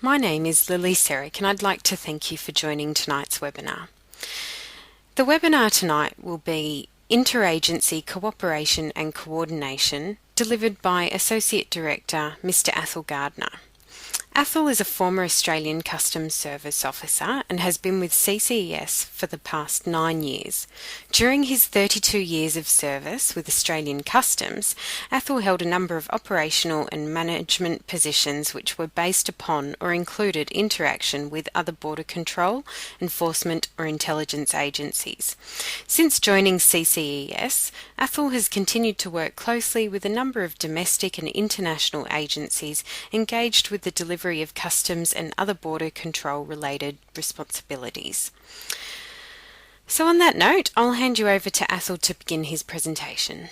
My name is Lily Serick and I'd like to thank you for joining tonight's webinar. The webinar tonight will be Interagency Cooperation and Coordination, delivered by Associate Director Mr. Athol Gardner. Athol is a former Australian Customs Service officer and has been with CCES for the past 9 years. During his 32 years of service with Australian Customs, Athol held a number of operational and management positions which were based upon or included interaction with other border control, enforcement or intelligence agencies. Since joining CCES, Athol has continued to work closely with a number of domestic and international agencies engaged with the delivery of customs and other border control related responsibilities. So on that note, I'll hand you over to Athol to begin his presentation.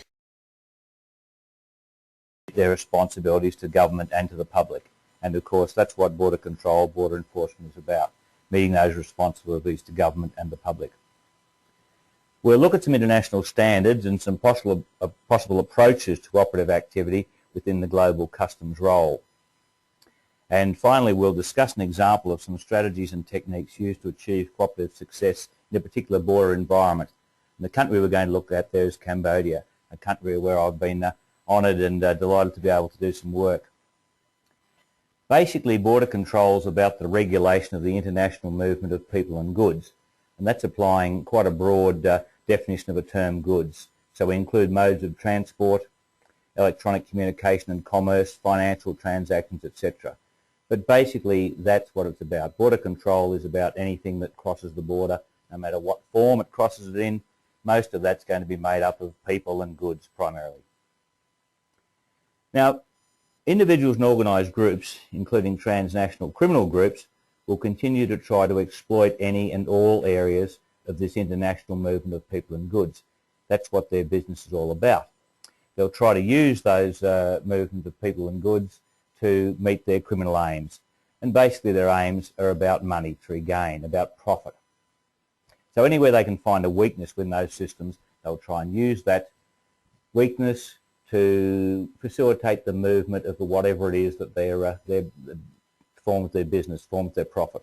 Their responsibilities to government and to the public. And of course that's what border control, border enforcement is about, meeting those responsibilities to government and the public. We'll look at some international standards and some possible approaches to cooperative activity within the global customs role. And finally, we'll discuss an example of some strategies and techniques used to achieve cooperative success in a particular border environment. And the country we're going to look at there is Cambodia, a country where I've been honoured and delighted to be able to do some work. Basically, border control is about the regulation of the international movement of people and goods. And that's applying quite a broad definition of a term goods. So we include modes of transport, electronic communication and commerce, financial transactions, etc. But basically that's what it's about. Border control is about anything that crosses the border, no matter what form it crosses it in. Most of that's going to be made up of people and goods primarily. Now, individuals and organised groups, including transnational criminal groups, will continue to try to exploit any and all areas of this international movement of people and goods. That's what their business is all about. They'll try to use those movements of people and goods to meet their criminal aims. And basically their aims are about monetary gain, about profit. So anywhere they can find a weakness within those systems, they'll try and use that weakness to facilitate the movement of whatever it is that they're forms their business, forms their profit.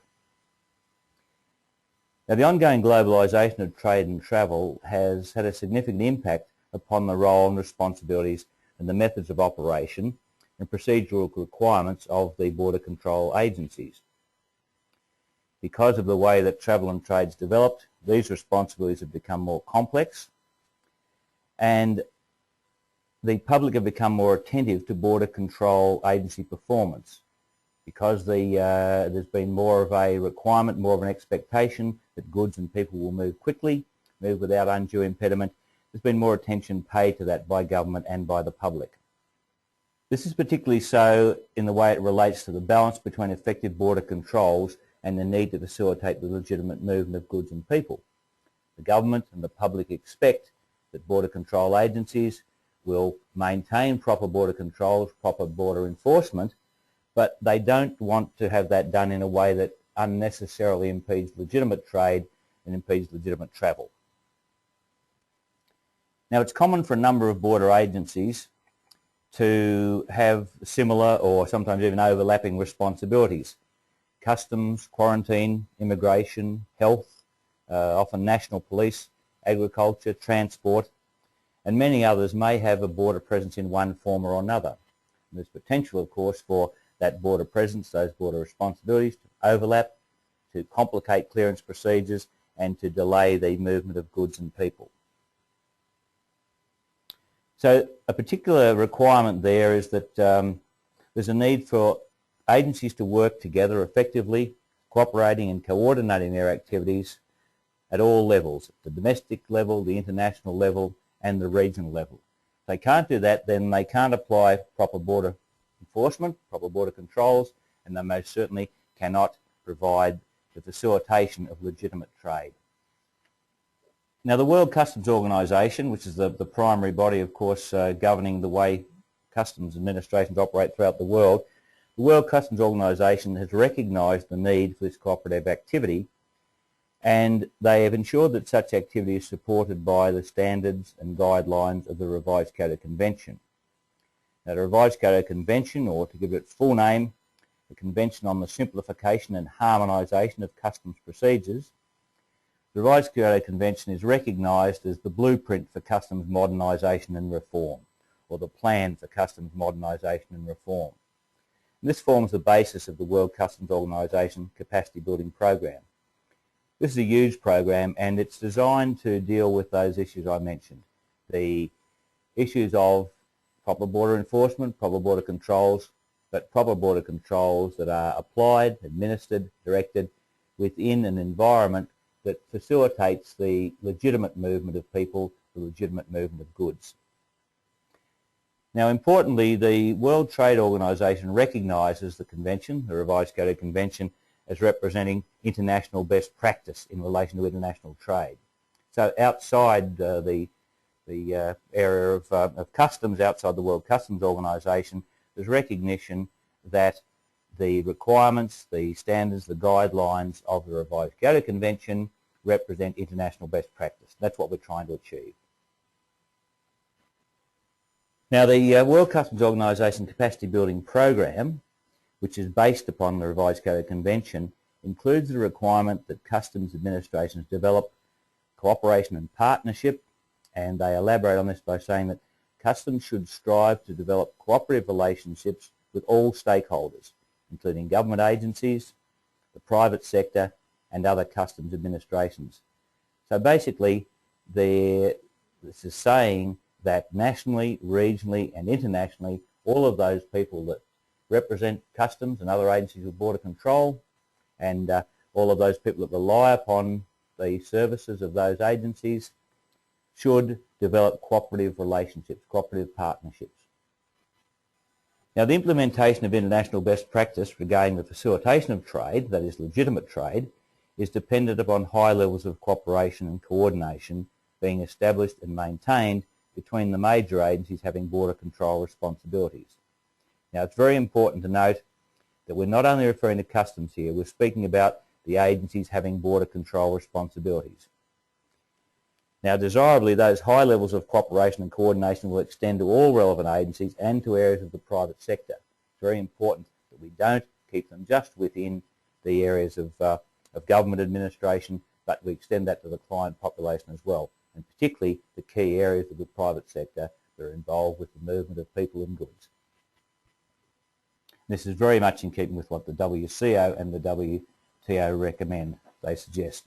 Now, the ongoing globalisation of trade and travel has had a significant impact upon the role and responsibilities and the methods of operation and procedural requirements of the border control agencies. Because of the way that travel and trade's developed, these responsibilities have become more complex and the public have become more attentive to border control agency performance. Because there's been more of a requirement, more of an expectation that goods and people will move quickly, move without undue impediment, there's been more attention paid to that by government and by the public. This is particularly so in the way it relates to the balance between effective border controls and the need to facilitate the legitimate movement of goods and people. The government and the public expect that border control agencies will maintain proper border controls, proper border enforcement, but they don't want to have that done in a way that unnecessarily impedes legitimate trade and impedes legitimate travel. Now, it's common for a number of border agencies to have similar or sometimes even overlapping responsibilities. Customs, quarantine, immigration, health, often national police, agriculture, transport, and many others may have a border presence in one form or another. And there's potential, of course, for that border presence, those border responsibilities to overlap, to complicate clearance procedures and to delay the movement of goods and people. So a particular requirement there is that there's a need for agencies to work together effectively, cooperating and coordinating their activities at all levels, the domestic level, the international level and the regional level. If they can't do that, then they can't apply proper border enforcement, proper border controls, and they most certainly cannot provide the facilitation of legitimate trade. Now, the World Customs Organization, which is the primary body, of course, governing the way customs administrations operate throughout the world, the World Customs Organization has recognized the need for this cooperative activity, and they have ensured that such activity is supported by the standards and guidelines of the Revised Code of Convention. Now, the Revised Code of Convention, or to give it its full name, the Convention on the Simplification and Harmonisation of Customs Procedures, the revised Kyoto Convention is recognised as the blueprint for customs modernisation and reform, or the plan for customs modernisation and reform. And this forms the basis of the World Customs Organisation Capacity Building Program. This is a huge program, and it's designed to deal with those issues I mentioned. The issues of proper border enforcement, proper border controls, but proper border controls that are applied, administered, directed within an environment that facilitates the legitimate movement of people, the legitimate movement of goods. Now, importantly, the World Trade Organization recognises the Convention, the revised Kyoto Convention, as representing international best practice in relation to international trade. So outside the area of customs, outside the World Customs Organisation, there's recognition that the requirements, the standards, the guidelines of the revised Kyoto Convention represent international best practice. That's what we're trying to achieve. Now, the World Customs Organisation Capacity Building Program, which is based upon the revised Kyoto Convention, includes the requirement that customs administrations develop cooperation and partnership, and they elaborate on this by saying that customs should strive to develop cooperative relationships with all stakeholders, including government agencies, the private sector, and other customs administrations. So basically, this is saying that nationally, regionally, and internationally, all of those people that represent customs and other agencies of border control, and all of those people that rely upon the services of those agencies should develop cooperative relationships, cooperative partnerships. Now, the implementation of international best practice regarding the facilitation of trade, that is legitimate trade, is dependent upon high levels of cooperation and coordination being established and maintained between the major agencies having border control responsibilities. Now, it's very important to note that we're not only referring to customs here, we're speaking about the agencies having border control responsibilities. Now, desirably, those high levels of cooperation and coordination will extend to all relevant agencies and to areas of the private sector. It's very important that we don't keep them just within the areas of government administration, but we extend that to the client population as well, and particularly the key areas of the private sector that are involved with the movement of people and goods. This is very much in keeping with what the WCO and the WTO recommend, they suggest.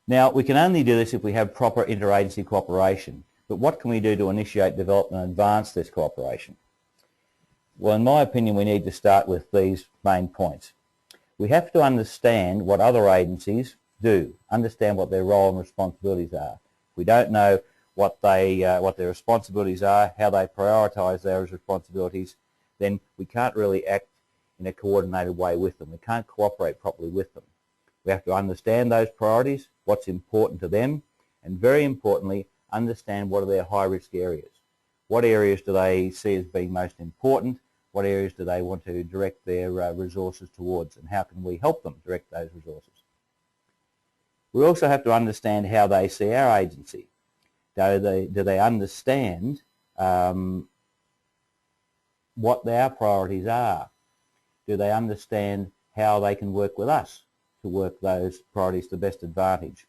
Now, we can only do this if we have proper interagency cooperation, but what can we do to initiate, develop and advance this cooperation? Well, in my opinion, we need to start with these main points. We have to understand what other agencies do, understand what their role and responsibilities are. If we don't know what their responsibilities are, how they prioritise those responsibilities, then we can't really act in a coordinated way with them. We can't cooperate properly with them. We have to understand those priorities, what's important to them, and very importantly, understand what are their high-risk areas. What areas do they see as being most important? What areas do they want to direct their resources towards, and how can we help them direct those resources? We also have to understand how they see our agency. Do they understand what their priorities are? Do they understand how they can work with us to work those priorities to best advantage?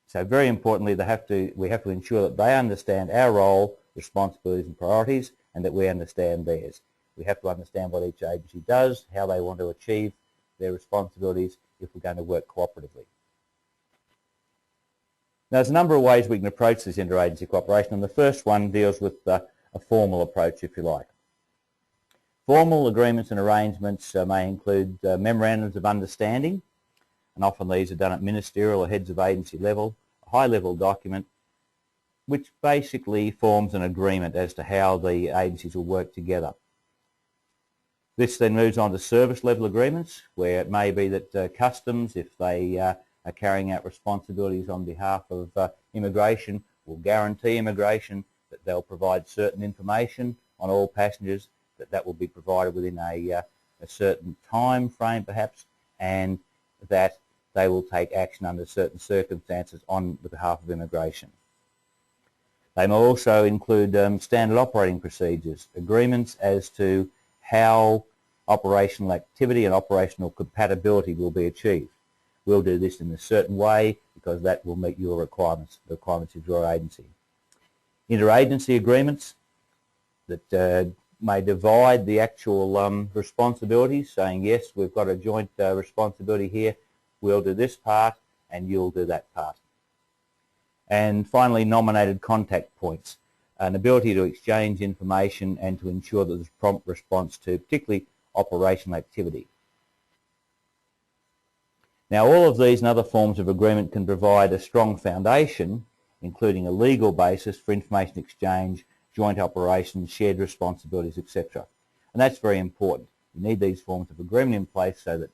So very importantly, we have to ensure that they understand our role, responsibilities and priorities, and that we understand theirs. We have to understand what each agency does, how they want to achieve their responsibilities if we're going to work cooperatively. Now, there's a number of ways we can approach this interagency cooperation, and the first one deals with a formal approach, if you like. Formal agreements and arrangements may include memorandums of understanding, and often these are done at ministerial or heads of agency level, a high-level document which basically forms an agreement as to how the agencies will work together. This then moves on to service level agreements, where it may be that customs, if they are carrying out responsibilities on behalf of immigration, will guarantee immigration, that they'll provide certain information on all passengers, that will be provided within a certain time frame perhaps, and that they will take action under certain circumstances on behalf of immigration. They may also include standard operating procedures, agreements as to how operational activity and operational compatibility will be achieved. We'll do this in a certain way because that will meet your requirements, the requirements of your agency. Interagency agreements that may divide the actual responsibilities, saying yes, we've got a joint responsibility here, we'll do this part and you'll do that part. And finally, nominated contact points, an ability to exchange information and to ensure that there's prompt response to particularly operational activity. Now, all of these and other forms of agreement can provide a strong foundation, including a legal basis for information exchange, joint operations, shared responsibilities, etc. And that's very important. You need these forms of agreement in place so that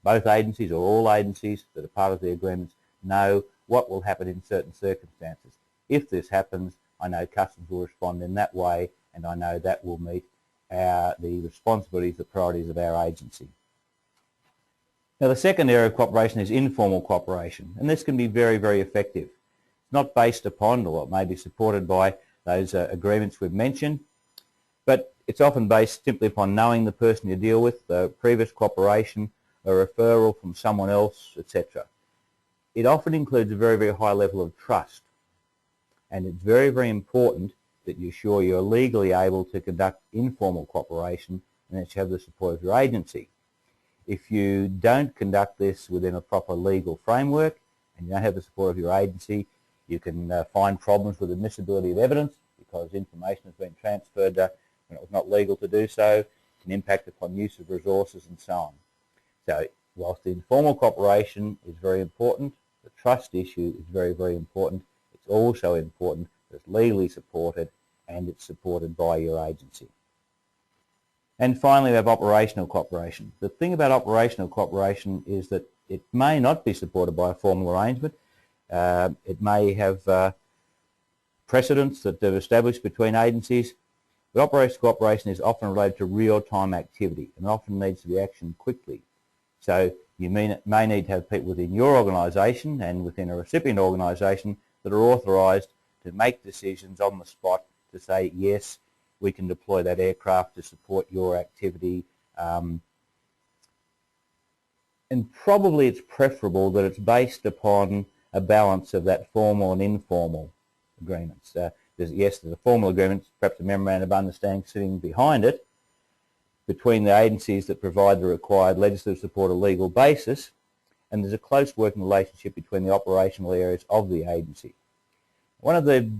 both agencies or all agencies that are part of the agreements know what will happen in certain circumstances. If this happens, I know customs will respond in that way, and I know that will meet the responsibilities, the priorities of our agency. Now, the second area of cooperation is informal cooperation, and this can be very, very effective. It's not based upon, or it may be supported by, those agreements we've mentioned, but it's often based simply upon knowing the person you deal with, the previous cooperation, a referral from someone else, etc. It often includes a very, very high level of trust, and it's very, very important that you're sure you're legally able to conduct informal cooperation and that you have the support of your agency. If you don't conduct this within a proper legal framework and you don't have the support of your agency, you can find problems with admissibility of evidence because information has been transferred when it was not legal to do so, can impact upon use of resources and so on. So whilst the informal cooperation is very important, the trust issue is very, very important. It's also important that it's legally supported and it's supported by your agency. And finally, we have operational cooperation. The thing about operational cooperation is that it may not be supported by a formal arrangement. It may have precedents that they've established between agencies. But operational cooperation is often related to real-time activity and often needs to be actioned quickly. So you may need to have people within your organisation and within a recipient organisation that are authorised to make decisions on the spot to say, yes, we can deploy that aircraft to support your activity. And probably it's preferable that it's based upon a balance of that formal and informal agreements. There's a formal agreement, perhaps a memorandum of understanding sitting behind it between the agencies that provide the required legislative support or legal basis, and there's a close working relationship between the operational areas of the agency. One of the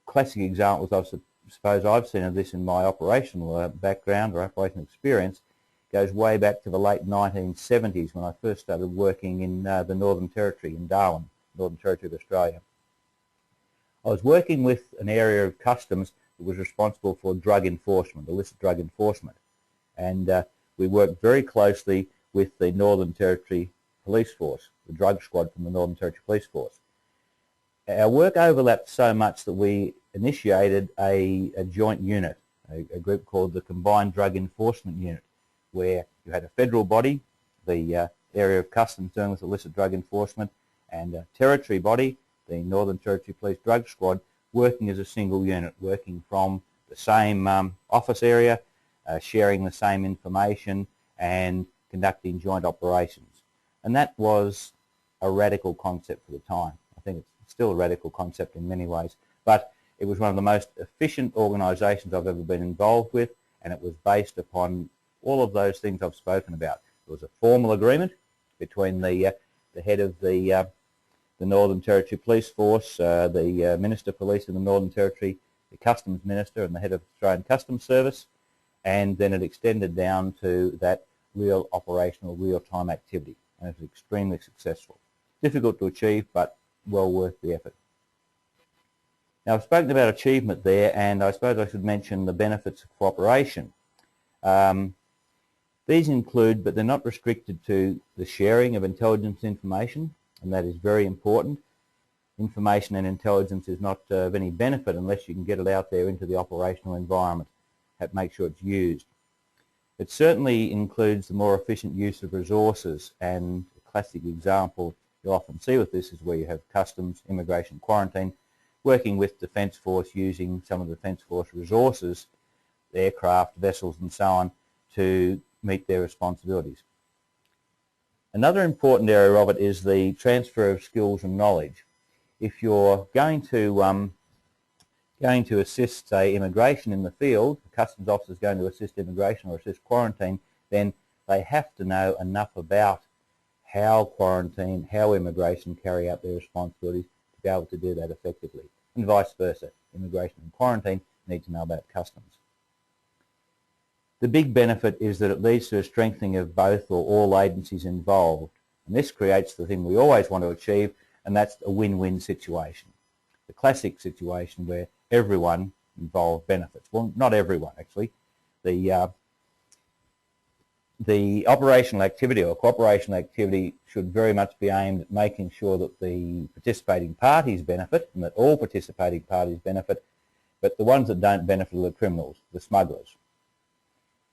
classic examples I suppose I've seen of this in my operational background or operational experience goes way back to the late 1970s when I first started working in the Northern Territory in Darwin, Northern Territory of Australia. I was working with an area of customs that was responsible for drug enforcement, illicit drug enforcement, and we worked very closely with the Northern Territory Police Force, the drug squad from the Northern Territory Police Force. Our work overlapped so much that we initiated a joint unit, a group called the Combined Drug Enforcement Unit, where you had a federal body, the area of customs dealing with illicit drug enforcement, and a territory body, the Northern Territory Police Drug Squad, working as a single unit, working from the same office area, sharing the same information and conducting joint operations. And that was a radical concept for the time. I think it's still a radical concept in many ways, but it was one of the most efficient organisations I've ever been involved with, and it was based upon all of those things I've spoken about. There was a formal agreement between the head of the Northern Territory Police Force, the Minister of Police in the Northern Territory, the Customs Minister and the head of Australian Customs Service, and then it extended down to that real operational, real-time activity, and it was extremely successful. Difficult to achieve, but well worth the effort. Now, I've spoken about achievement there, and I suppose I should mention the benefits of cooperation. These include, but they're not restricted to, the sharing of intelligence information, and that is very important. Information and intelligence is not of any benefit unless you can get it out there into the operational environment. Have to make sure it's used. It certainly includes the more efficient use of resources, and a classic example you'll often see with this is where you have customs, immigration, quarantine, working with Defence Force using some of the Defence Force resources, aircraft, vessels and so on, to meet their responsibilities. Another important area of it is the transfer of skills and knowledge. If you're going to assist, say, immigration in the field, the customs officer is going to assist immigration or assist quarantine, then they have to know enough about how quarantine, how immigration carry out their responsibilities to be able to do that effectively, and vice versa. Immigration and quarantine need to know about customs. The big benefit is that it leads to a strengthening of both or all agencies involved, and this creates the thing we always want to achieve, and that's a win-win situation. The classic situation where everyone involved benefits. Well, not everyone actually. The operational activity or cooperation activity should very much be aimed at making sure that the participating parties benefit and that all participating parties benefit, but the ones that don't benefit are the criminals, the smugglers.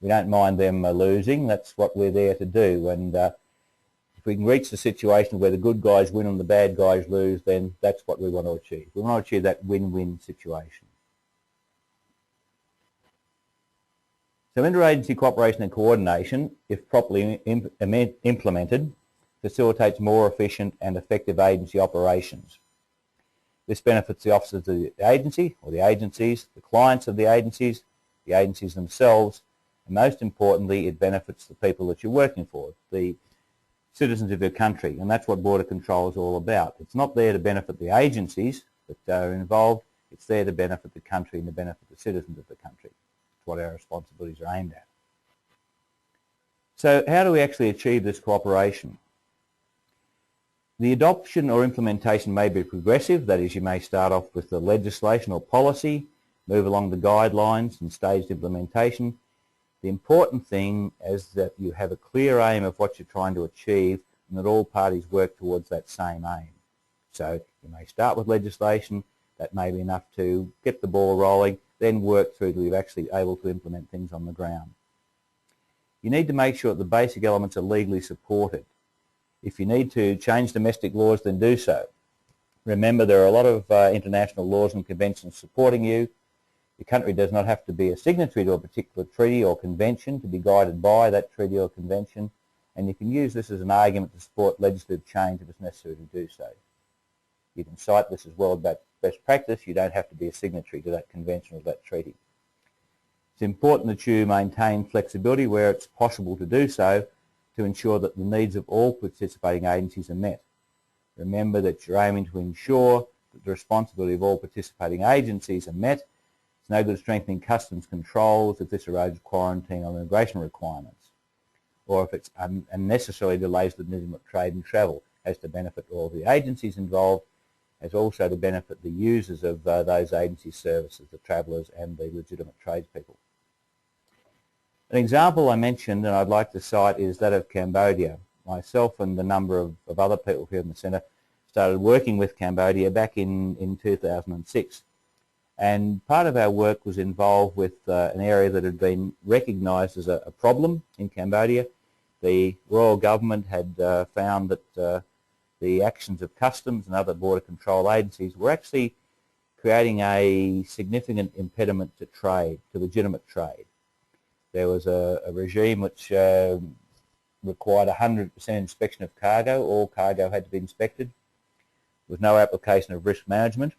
We don't mind them losing. That's what we're there to do, and if we can reach the situation where the good guys win and the bad guys lose, then that's what we want to achieve. We want to achieve that win-win situation. So interagency cooperation and coordination, if properly implemented, facilitates more efficient and effective agency operations. This benefits the officers of the agency or the agencies, the clients of the agencies themselves, and most importantly, it benefits the people that you're working for, the citizens of your country, and that's what border control is all about. It's not there to benefit the agencies that are involved, it's there to benefit the country and to benefit the citizens of the country. It's what our responsibilities are aimed at. So how do we actually achieve this cooperation? The adoption or implementation may be progressive, that is, you may start off with the legislation or policy, move along the guidelines and staged implementation. The important thing is that you have a clear aim of what you're trying to achieve and that all parties work towards that same aim. So you may start with legislation, that may be enough to get the ball rolling, then work through till you're actually able to implement things on the ground. You need to make sure that the basic elements are legally supported. If you need to change domestic laws, then do so. Remember, there are a lot of international laws and conventions supporting you. Your country does not have to be a signatory to a particular treaty or convention to be guided by that treaty or convention, and you can use this as an argument to support legislative change if it's necessary to do so. You can cite this as well about best practice. You don't have to be a signatory to that convention or that treaty. It's important that you maintain flexibility where it's possible to do so to ensure that the needs of all participating agencies are met. Remember that you're aiming to ensure that the responsibility of all participating agencies are met. It's no good strengthening customs controls if this erodes quarantine or immigration requirements, or if it's unnecessarily delays the legitimate trade and travel, as to benefit all the agencies involved, as also to benefit the users of those agency services, the travellers and the legitimate tradespeople. An example I mentioned and I'd like to cite is that of Cambodia. Myself and a number of other people here in the centre started working with Cambodia back in 2006. And part of our work was involved with an area that had been recognised as a problem in Cambodia. The royal government had found that the actions of customs and other border control agencies were actually creating a significant impediment to trade, to legitimate trade. There was a regime which required 100% inspection of cargo. All cargo had to be inspected. There was no application of risk management.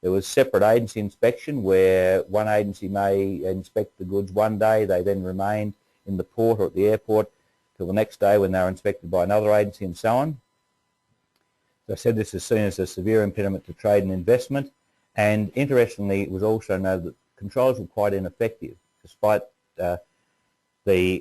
There was separate agency inspection where one agency may inspect the goods one day, they then remained in the port or at the airport till the next day when they were inspected by another agency and so on. So I said this is seen as a severe impediment to trade and investment, and interestingly it was also noted that controls were quite ineffective despite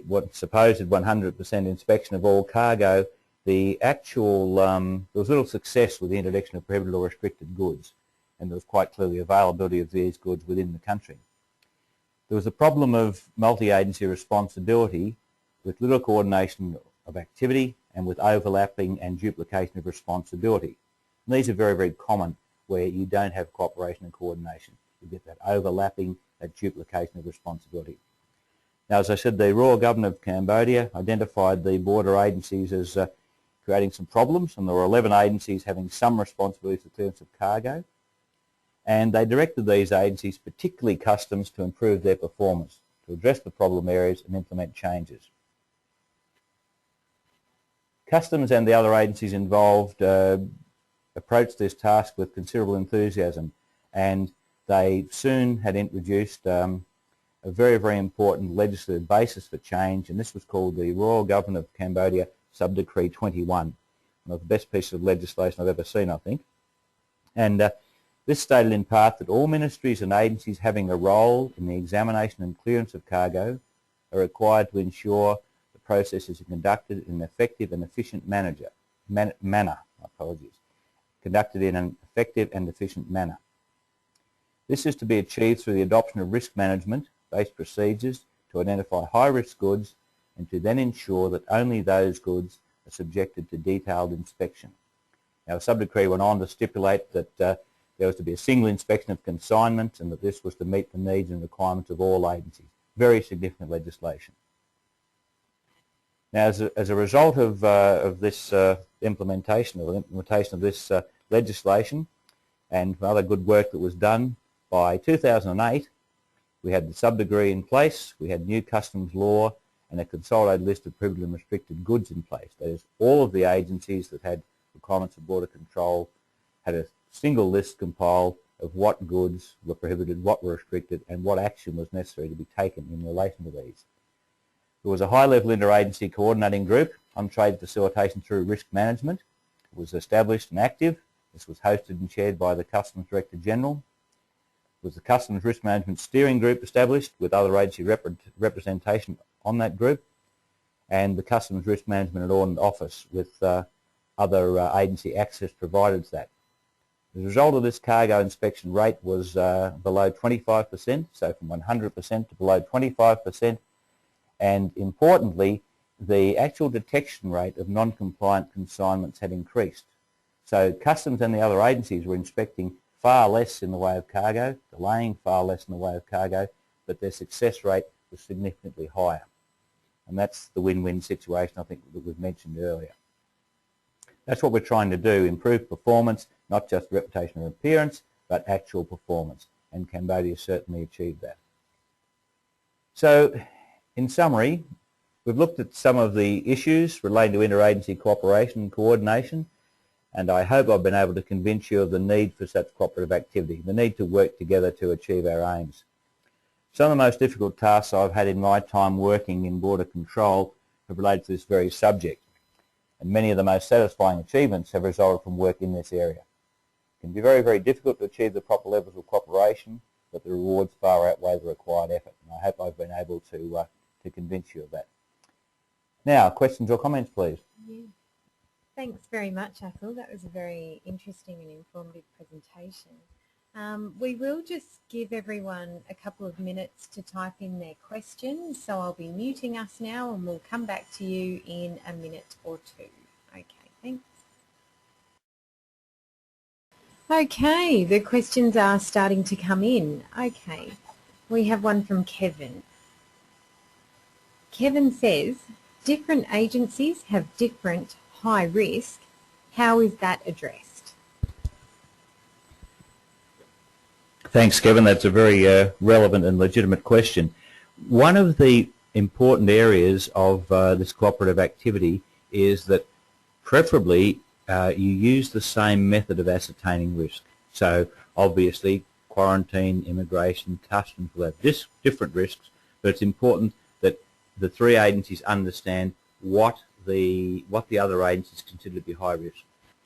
what supposed 100% inspection of all cargo. The actual, there was little success with the interdiction of prohibited or restricted goods, and there was quite clearly availability of these goods within the country. There was a problem of multi-agency responsibility with little coordination of activity and with overlapping and duplication of responsibility. And these are very, very common where you don't have cooperation and coordination. You get that overlapping, that duplication of responsibility. Now, as I said, the Royal Government of Cambodia identified the border agencies as creating some problems, and there were 11 agencies having some responsibilities for clearance of cargo. And they directed these agencies, particularly customs, to improve their performance, to address the problem areas and implement changes. Customs and the other agencies involved approached this task with considerable enthusiasm, and they soon had introduced a very, very important legislative basis for change, and this was called the Royal Government of Cambodia Sub-Decree 21, one of the best pieces of legislation I've ever seen, I think. And this stated in part that all ministries and agencies having a role in the examination and clearance of cargo are required to ensure the processes are conducted in an effective and efficient manner. Conducted in an effective and efficient manner. This is to be achieved through the adoption of risk management-based procedures to identify high-risk goods and to then ensure that only those goods are subjected to detailed inspection. Now, the sub-decree went on to stipulate that there was to be a single inspection of consignment and that this was to meet the needs and requirements of all agencies. Very significant legislation. Now, as a result of this implementation of this legislation and other good work that was done, by 2008 we had the sub-decree in place, we had new customs law and a consolidated list of prohibited and restricted goods in place. That is, all of the agencies that had requirements of border control had a single list compiled of what goods were prohibited, what were restricted, and what action was necessary to be taken in relation to these. There was a high-level interagency coordinating group on trade facilitation through risk management. It was established and active. This was hosted and chaired by the Customs Director General. There was the Customs Risk Management Steering Group established with other agency representation on that group, and the Customs Risk Management and Audit Office with other agency access provided to that. As a result of this, cargo inspection rate was below 25%, so from 100% to below 25%, and importantly, the actual detection rate of non-compliant consignments had increased. So Customs and the other agencies were inspecting far less in the way of cargo, delaying far less in the way of cargo, but their success rate was significantly higher. And that's the win-win situation I think that was mentioned earlier. That's what we're trying to do, improve performance, not just reputation or appearance, but actual performance. And Cambodia certainly achieved that. So, in summary, we've looked at some of the issues relating to interagency cooperation and coordination, and I hope I've been able to convince you of the need for such cooperative activity, the need to work together to achieve our aims. Some of the most difficult tasks I've had in my time working in border control have related to this very subject, and many of the most satisfying achievements have resulted from work in this area. It can be very, very difficult to achieve the proper levels of cooperation, but the rewards far outweigh the required effort, and I hope I've been able to convince you of that. Now, questions or comments, please? Yeah. Thanks very much, Athol. That was a very interesting and informative presentation. We will just give everyone a couple of minutes to type in their questions, so I'll be muting us now and we'll come back to you in a minute or two. Okay, thanks. Okay, the questions are starting to come in. Okay, we have one from Kevin. Kevin says, different agencies have different high risk. How is that addressed? Thanks, Kevin. That's a very relevant and legitimate question. One of the important areas of this cooperative activity is that preferably you use the same method of ascertaining risk. So obviously quarantine, immigration, customs will have different risks, but it's important that the three agencies understand what the other agencies consider to be high risk.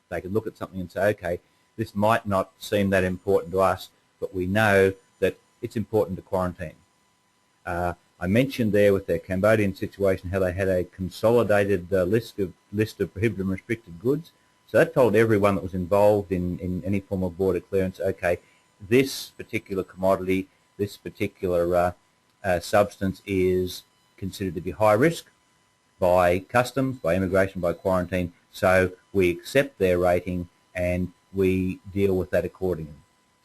They can look at something and say, okay, this might not seem that important to us, but we know that it's important to quarantine. I mentioned there with their Cambodian situation how they had a consolidated list of prohibited and restricted goods. So that told everyone that was involved in any form of border clearance, okay, this particular commodity, this particular substance is considered to be high risk by customs, by immigration, by quarantine, so we accept their rating and we deal with that accordingly.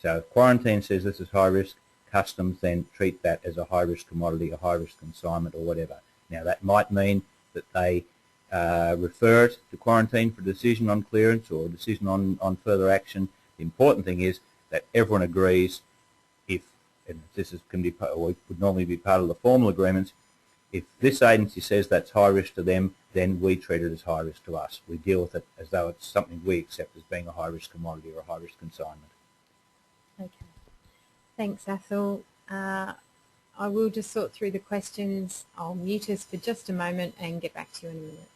So if quarantine says this is high risk, customs then treat that as a high risk commodity, a high risk consignment or whatever. Now that might mean that they refer it to quarantine for a decision on clearance or a decision on further action. The important thing is that everyone agrees if and can be or would normally be part of the formal agreements. If this agency says that's high risk to them, then we treat it as high risk to us. We deal with it as though it's something we accept as being a high risk commodity or a high risk consignment. Okay. Thanks, Athol. I will just sort through the questions. I'll mute us for just a moment and get back to you in a minute.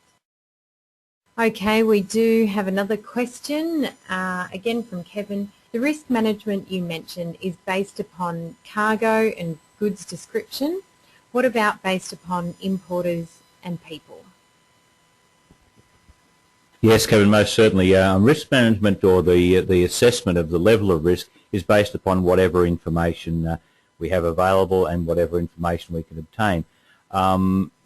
Okay, we do have another question, again from Kevin. The risk management you mentioned is based upon cargo and goods description. What about based upon importers and people? Yes, Kevin, most certainly. Risk management, or the assessment of the level of risk, is based upon whatever information we have available and whatever information we can obtain.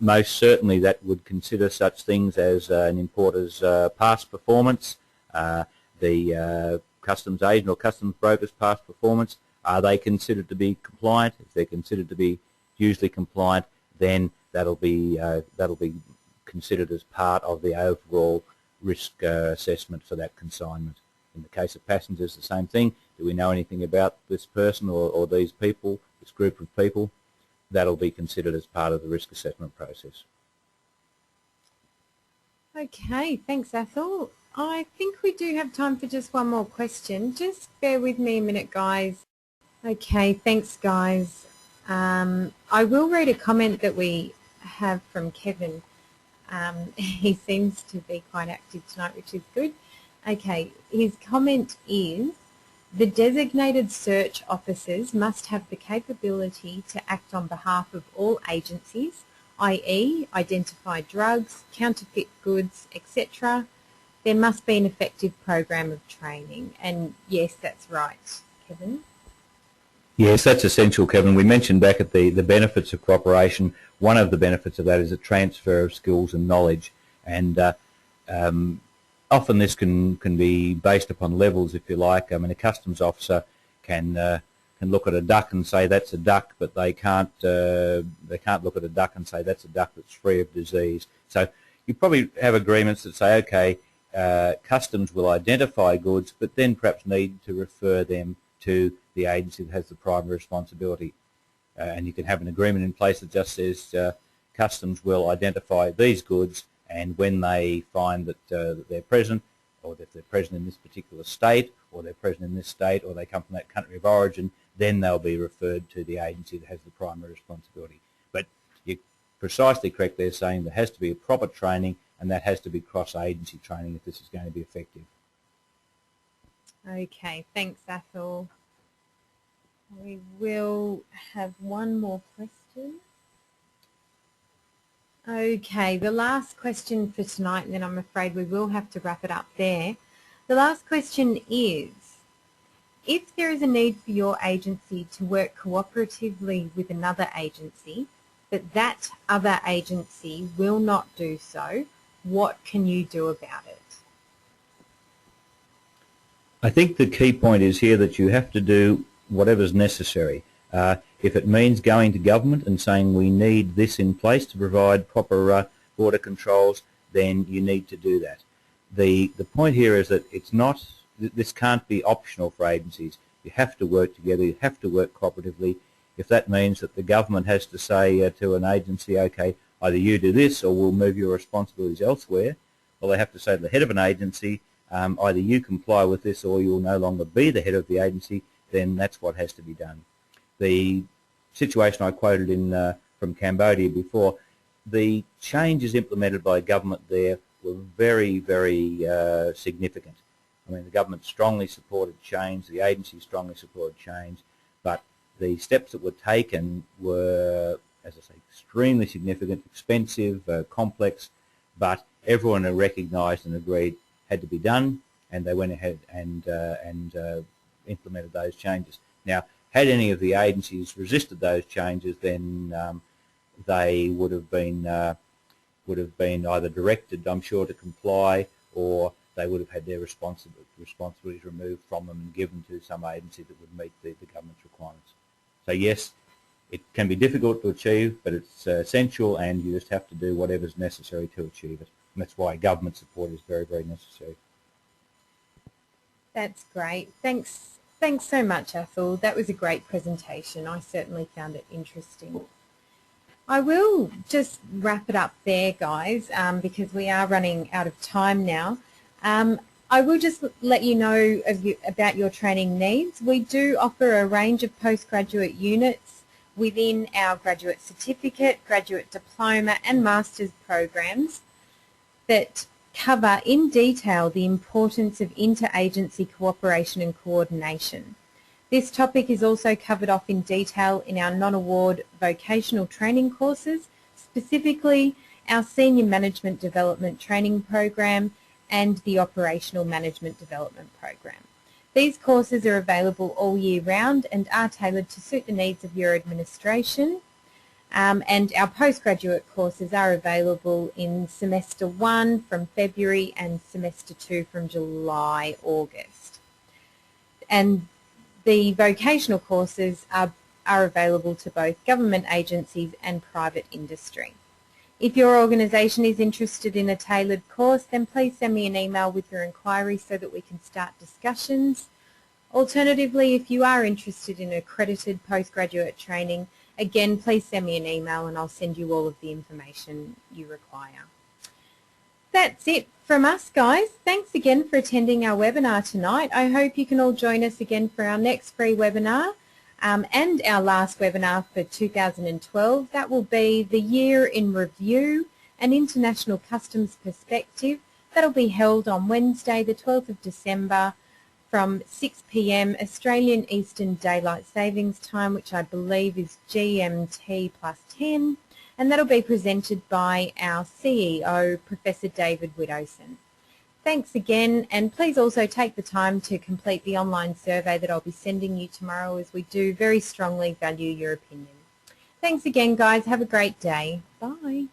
Most certainly that would consider such things as an importer's past performance, the customs agent or customs broker's past performance. Are they considered to be compliant? If they're considered to be usually compliant, then that'll be considered as part of the overall risk assessment for that consignment. In the case of passengers, the same thing. Do we know anything about this person or these people, this group of people? That'll be considered as part of the risk assessment process. Okay, thanks, Athol. I think we do have time for just one more question. Just bear with me a minute, guys. Okay, thanks, guys. I will read a comment that we have from Kevin. He seems to be quite active tonight, which is good. Okay, his comment is, the designated search officers must have the capability to act on behalf of all agencies, i.e. identify drugs, counterfeit goods, etc. There must be an effective program of training. And yes, that's right, Kevin. Yes, that's essential, Kevin. We mentioned back at the benefits of cooperation. One of the benefits of that is a transfer of skills and knowledge, and often this can be based upon levels, if you like. I mean, a customs officer can look at a duck and say that's a duck, but they can't look at a duck and say that's a duck that's free of disease. So you probably have agreements that say, okay, customs will identify goods, but then perhaps need to refer them to the agency that has the primary responsibility. And you can have an agreement in place that just says customs will identify these goods, and when they find that they're present, or if they're present in this particular state, or they're present in this state, or they come from that country of origin, then they'll be referred to the agency that has the primary responsibility. But you're precisely correct there, saying there has to be a proper training, and that has to be cross-agency training if this is going to be effective. Okay, thanks, Athol. We will have one more question. Okay, the last question for tonight, and then I'm afraid we will have to wrap it up there. The last question is, if there is a need for your agency to work cooperatively with another agency, but that other agency will not do so, what can you do about it? I think the key point is here that you have to do whatever's necessary. If it means going to government and saying we need this in place to provide proper border controls, then you need to do that. The point here is that this can't be optional for agencies. You have to work together, you have to work cooperatively. If that means that the government has to say to an agency, okay, either you do this or we'll move your responsibilities elsewhere, well, they have to say to the head of an agency, either you comply with this or you'll no longer be the head of the agency, then that's what has to be done. The situation I quoted from Cambodia before, the changes implemented by government there were very, very significant. I mean, the government strongly supported change, the agency strongly supported change, but the steps that were taken were, as I say, extremely significant, expensive, complex, but everyone recognised and agreed had to be done, and they went ahead and implemented those changes. Now, had any of the agencies resisted those changes, then they would have been either directed, I'm sure, to comply, or they would have had their responsibilities removed from them and given to some agency that would meet the government's requirements. So yes, it can be difficult to achieve, but it's essential, and you just have to do whatever's necessary to achieve it. And that's why government support is very, very necessary. That's great. Thanks, Thanks so much, Athol. That was a great presentation. I certainly found it interesting. I will just wrap it up there, guys, because we are running out of time now. I will just let you know about your training needs. We do offer a range of postgraduate units within our graduate certificate, graduate diploma and master's programs that cover in detail the importance of interagency cooperation and coordination. This topic is also covered off in detail in our non-award vocational training courses, specifically our Senior Management Development Training Program and the Operational Management Development Program. These courses are available all year round and are tailored to suit the needs of your administration. And our postgraduate courses are available in semester 1 from February and semester 2 from July, August. And the vocational courses are available to both government agencies and private industry. If your organisation is interested in a tailored course, then please send me an email with your inquiry so that we can start discussions. Alternatively, if you are interested in accredited postgraduate training, again, please send me an email and I'll send you all of the information you require. That's it from us, guys. Thanks again for attending our webinar tonight. I hope you can all join us again for our next free webinar and our last webinar for 2012. That will be the Year in Review, an International Customs Perspective. That'll be held on Wednesday, the 12th of December from 6 p.m. Australian Eastern Daylight Savings Time, which I believe is GMT plus 10. And that'll be presented by our CEO, Professor David Widdowson. Thanks again, and please also take the time to complete the online survey that I'll be sending you tomorrow, as we do very strongly value your opinion. Thanks again, guys. Have a great day. Bye.